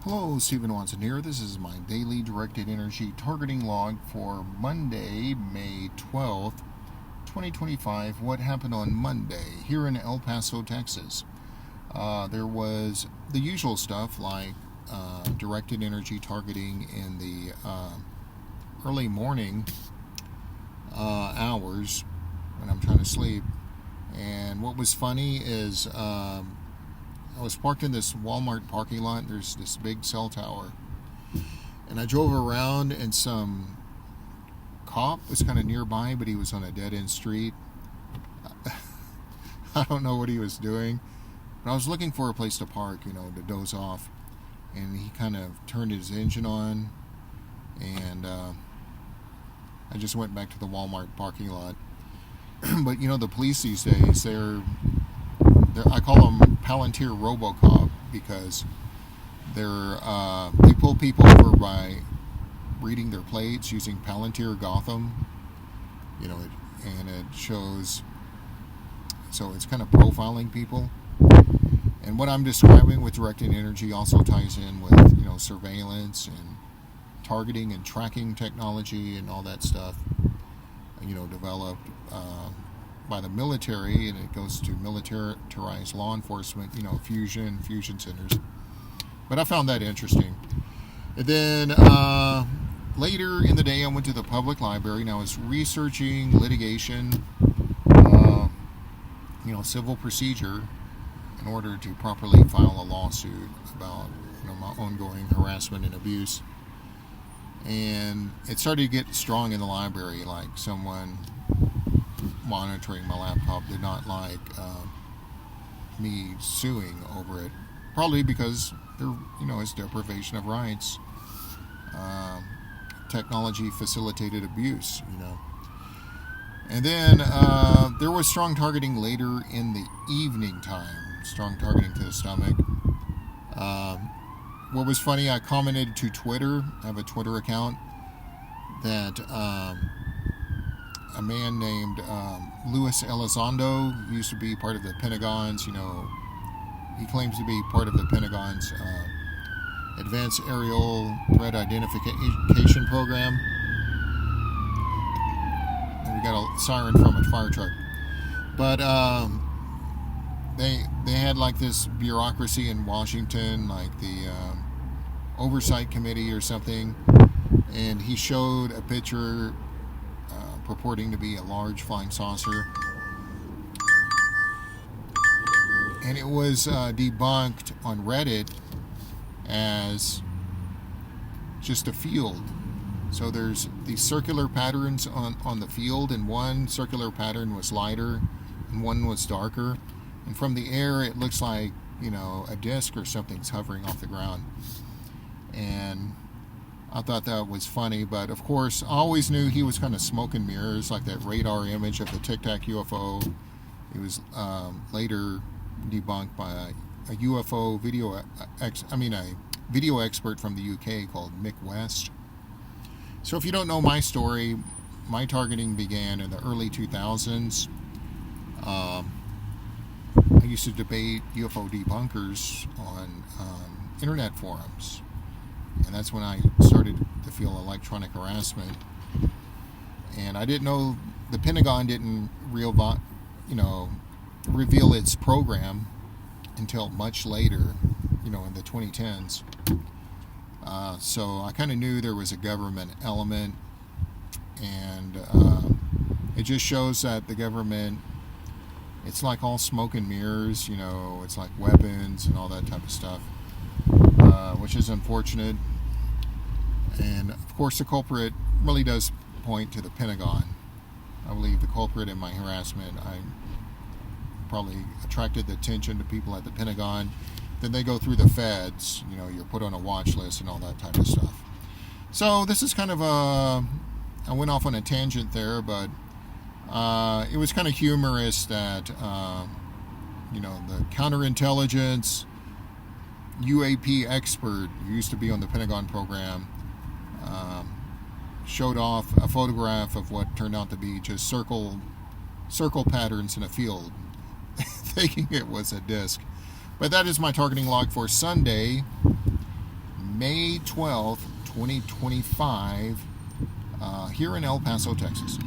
Hello, Stephen Watson here. This is my daily directed energy targeting log for Monday, May 12th, 2025. What happened on Monday here in El Paso, Texas? There was the usual stuff like directed energy targeting in the early morning hours when I'm trying to sleep. And what was funny is I was parked in this Walmart parking lot. There's this big cell tower. And I drove around, and some cop was kind of nearby, but he was on a dead-end street. I don't know what he was doing. But I was looking for a place to park, to doze off. And he kind of turned his engine on. And I just went back to the Walmart parking lot. But, the police these days, I call them Palantir Robocop because they pull people over by reading their plates using Palantir Gotham, and it shows. So it's kind of profiling people. And what I'm describing with directed energy also ties in with surveillance and targeting and tracking technology and all that stuff. Developed by the military, and it goes to militarized law enforcement, fusion centers. But I found that interesting. And then later in the day, I went to the public library, and I was researching litigation, civil procedure, in order to properly file a lawsuit about my ongoing harassment and abuse. And it started to get strong in the library, like someone monitoring my laptop did not like me suing over it, probably because it's deprivation of rights. Technology facilitated abuse, And then there was strong targeting later in the evening time, strong targeting to the stomach. What was funny, I commented to Twitter. I have a Twitter account that a man named Luis Elizondo used to be part of the Pentagon's, he claims to be part of the Pentagon's Advanced Aerial Threat Identification Program. And we got a siren from a fire truck. But they had like this bureaucracy in Washington, like the Oversight Committee or something, and he showed a picture purporting to be a large flying saucer, and it was debunked on Reddit as just a field. So there's these circular patterns on the field, and one circular pattern was lighter and one was darker, and from the air it looks like a disc or something's hovering off the ground. And I thought that was funny, but of course I always knew he was kind of smoke and mirrors, like that radar image of the Tic Tac UFO. It was later debunked by a UFO video expert from the UK called Mick West. So if you don't know my story, my targeting began in the early 2000s. I used to debate UFO debunkers on internet forums. And that's when I started to feel electronic harassment. And I didn't know the Pentagon didn't reveal its program until much later, in the 2010s. So I kind of knew there was a government element, and it just shows that the government, it's like all smoke and mirrors, it's like weapons and all that type of stuff. Which is unfortunate. And of course the culprit really does point to the Pentagon. I believe the culprit in my harassment, I probably attracted the attention to people at the Pentagon. Then they go through the feds, you're put on a watch list and all that type of stuff. So this is kind of I went off on a tangent there, but it was kind of humorous that the counterintelligence UAP expert who used to be on the Pentagon program showed off a photograph of what turned out to be just circle patterns in a field, thinking it was a disc. But that is my targeting log for Sunday, May 12th, 2025, here in El Paso, Texas.